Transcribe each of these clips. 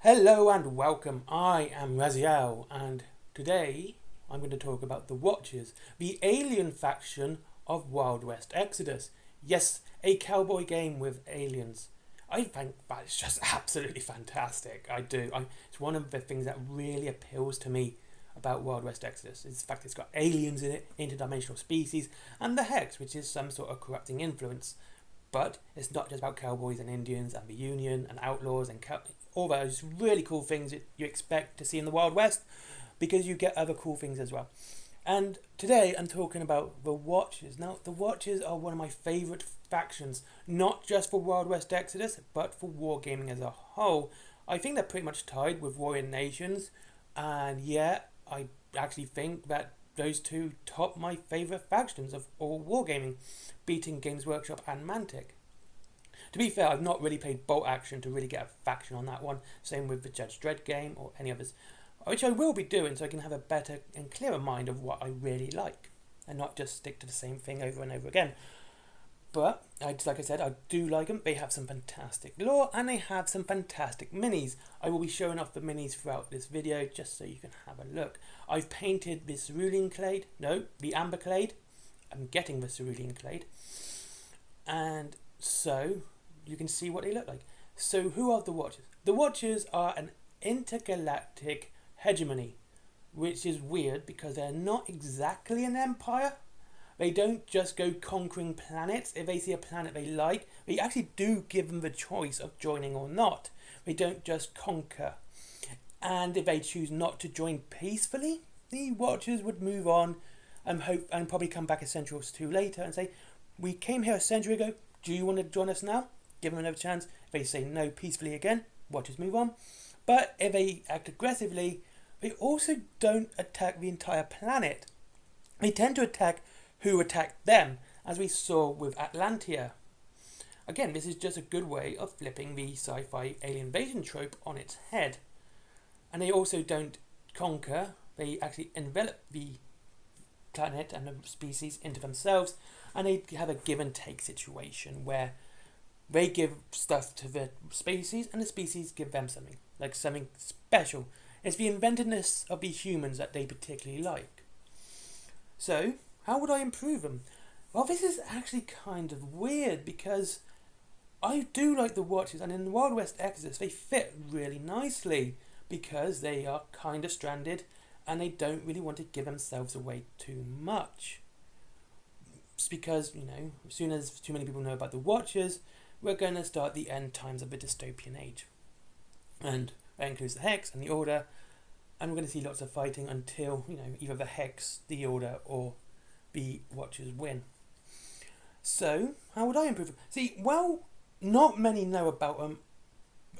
Hello and welcome. I am Raziel, and today I'm going to talk about the Watchers, the alien faction of Wild West Exodus. Yes, a cowboy game with aliens. I think that is just absolutely fantastic. I do. It's one of the things that really appeals to me about Wild West Exodus. Is the fact it's got aliens in it, interdimensional species, and the Hex, which is some sort of corrupting influence. But it's not just about cowboys and Indians and the Union and outlaws and all those really cool things that you expect to see in the Wild West, because you get other cool things as well. And today I'm talking about the Watchers. Now, the Watchers are one of my favourite factions, not just for Wild West Exodus, but for wargaming as a whole. I think they're pretty much tied with Warrior Nations, and yeah, I actually think that those two top my favourite factions of all wargaming, beating Games Workshop and Mantic. To be fair, I've not really played Bolt Action to really get a faction on that one. Same with the Judge Dredd game or any others, which I will be doing so I can have a better and clearer mind of what I really like and not just stick to the same thing over and over again. But, like I said, I do like them. They have some fantastic lore and they have some fantastic minis. I will be showing off the minis throughout this video just so you can have a look. I've painted the Cerulean Clade, no, the Amber Clade. I'm getting the Cerulean Clade. And so you can see what they look like. So who are the Watchers? The Watchers are an intergalactic hegemony, which is weird because they're not exactly an empire. They don't just go conquering planets. If they see a planet they like, they actually do give them the choice of joining or not. They don't just conquer. And if they choose not to join peacefully, the Watchers would move on and probably come back a century or two later and say, we came here a century ago, do you want to join us now? Give them another chance. If they say no peacefully again, Watchers move on. But if they act aggressively, they also don't attack the entire planet. They tend to attack who attacked them, as we saw with Atlantia. Again, this is just a good way of flipping the sci-fi alien invasion trope on its head. And they also don't conquer, they actually envelop the planet and the species into themselves, and they have a give and take situation where they give stuff to the species and the species give them something, like something special. It's the inventiveness of the humans that they particularly like. So, how would I improve them? Well, this is actually kind of weird because I do like the Watchers, and in the Wild West Exodus they fit really nicely because they are kind of stranded and they don't really want to give themselves away too much. It's because, as soon as too many people know about the Watchers, we're going to start the end times of the dystopian age. And that includes the Hex and the Order, and we're going to see lots of fighting until, either the Hex, the Order, or the Watchers win. So, how would I improve them? See, well, not many know about them.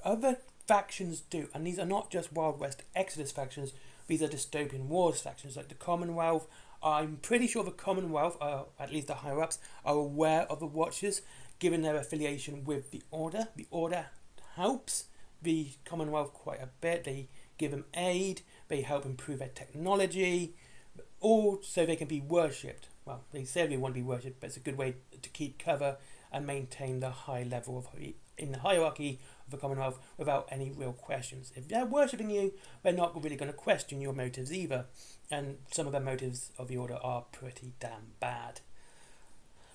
Other factions do, and these are not just Wild West Exodus factions, these are dystopian wars factions like the Commonwealth. I'm pretty sure the Commonwealth, at least the higher-ups, are aware of the Watchers, given their affiliation with the Order. The Order helps the Commonwealth quite a bit. They give them aid, they help improve their technology, all so they can be worshipped. Well, they say they want to be worshipped, but it's a good way to keep cover and maintain the high level in the hierarchy of the Commonwealth without any real questions. If they're worshipping you, they're not really going to question your motives either, and some of the motives of the Order are pretty damn bad.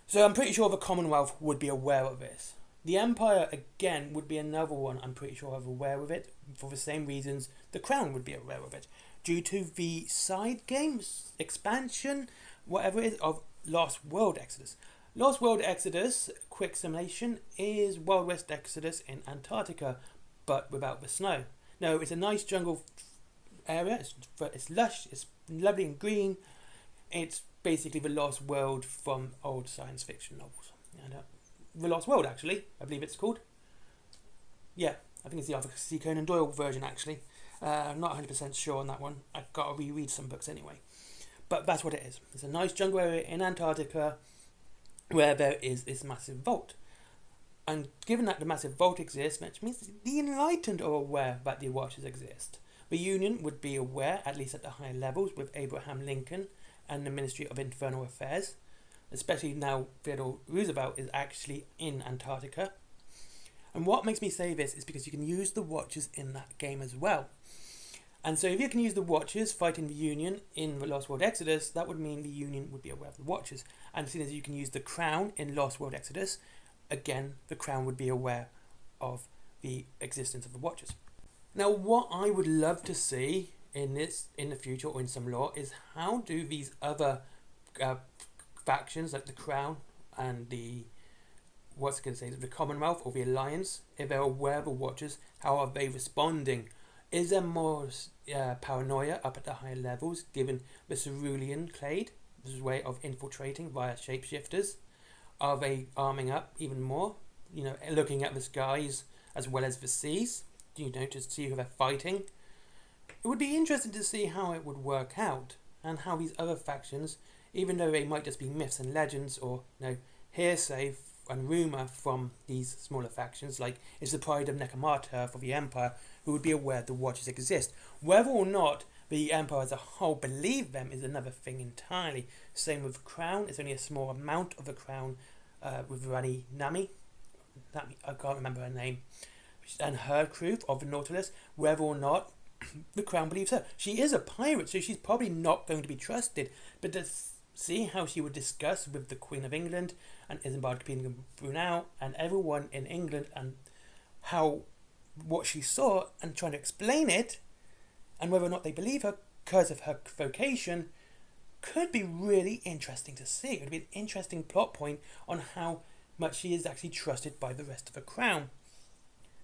So I'm pretty sure the Commonwealth would be aware of this. The Empire, again, would be another one I'm pretty sure I'm aware of it, for the same reasons the Crown would be aware of it, due to the side games, expansion, whatever it is, of Lost World Exodus. Lost World Exodus, quick summation, is Wild West Exodus in Antarctica, but without the snow. No, it's a nice jungle area, it's lush, it's lovely and green. It's basically the Lost World from old science fiction novels. And, the Lost World, actually, I believe it's called. Yeah, I think it's the Arthur C. Conan Doyle version, actually. I'm not 100% sure on that one. I've got to reread some books anyway. But that's what it is. It's a nice jungle area in Antarctica where there is this massive vault. And given that the massive vault exists, which means the Enlightened are aware that the Watchers exist. The Union would be aware, at least at the higher levels, with Abraham Lincoln and the Ministry of Internal Affairs, especially now Theodore Roosevelt is actually in Antarctica. And what makes me say this is because you can use the Watchers in that game as well. And so if you can use the Watchers fighting the Union in the Lost World Exodus, that would mean the Union would be aware of the Watchers. And seeing as you can use the Crown in Lost World Exodus, again, the Crown would be aware of the existence of the Watchers. Now, what I would love to see in the future or in some lore is how do these other factions like the Crown and the the Commonwealth or the Alliance, if they're aware of the Watchers, how are they responding? Is there more paranoia up at the higher levels, given the Cerulean Clade, this way of infiltrating via shapeshifters? Are they arming up even more? Looking at the skies as well as the seas, to see who they're fighting. It would be interesting to see how it would work out, and how these other factions, even though they might just be myths and legends or hearsay and rumour from these smaller factions, like is the Pride of Nekomata for the Empire, who would be aware the Watchers exist. Whether or not the Empire as a whole believe them is another thing entirely. Same with Crown. It's only a small amount of the Crown with Rani Nami, I can't remember her name, and her crew of the Nautilus, whether or not the Crown believes her. She is a pirate, so she's probably not going to be trusted, but to see how she would discuss with the Queen of England and Isambard Queen Brunel and everyone in England, and what she saw, and trying to explain it, and whether or not they believe her because of her vocation, could be really interesting to see. It would be an interesting plot point on how much she is actually trusted by the rest of the Crown.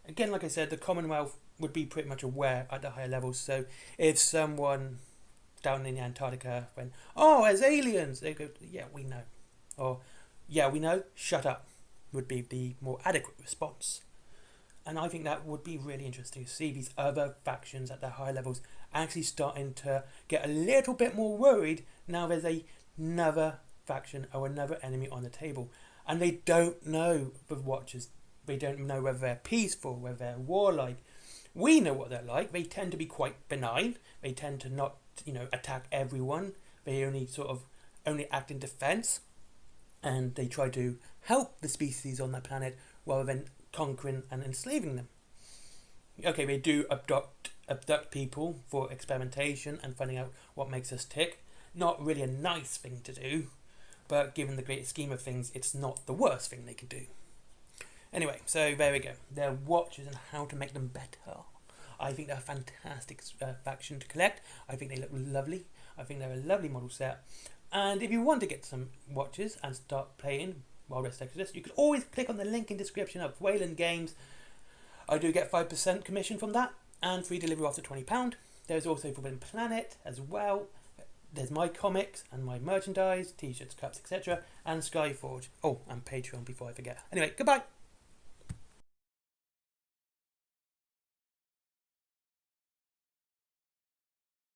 Again, like I said, the Commonwealth would be pretty much aware at the higher levels, so if someone down in Antarctica went, "Oh, there's aliens," they go, "Yeah, we know," or "Yeah, we know, shut up," would be the more adequate response. And I think that would be really interesting to see these other factions at their higher levels actually starting to get a little bit more worried now there's another faction or another enemy on the table. And they don't know the Watchers. They don't know whether they're peaceful, whether they're warlike. We know what they're like. They tend to be quite benign. They tend to not, attack everyone. They only act in defense. And they try to help the species on that planet rather than conquering and enslaving them. Okay, they do abduct people for experimentation and finding out what makes us tick. Not really a nice thing to do, but given the great scheme of things, it's not the worst thing they could do. Anyway, so there we go. They're Watchers and how to make them better. I think they're a fantastic faction to collect. I think they look lovely. I think they're a lovely model set. And if you want to get some Watchers and start playing Wild West Exodus, you can always click on the link in description of Wayland Games. I do get 5% commission from that, and free delivery after £20. There's also Forbidden Planet as well. There's my comics and my merchandise, t-shirts, cups, etc. and Skyforge. Oh, and Patreon before I forget. Anyway, goodbye.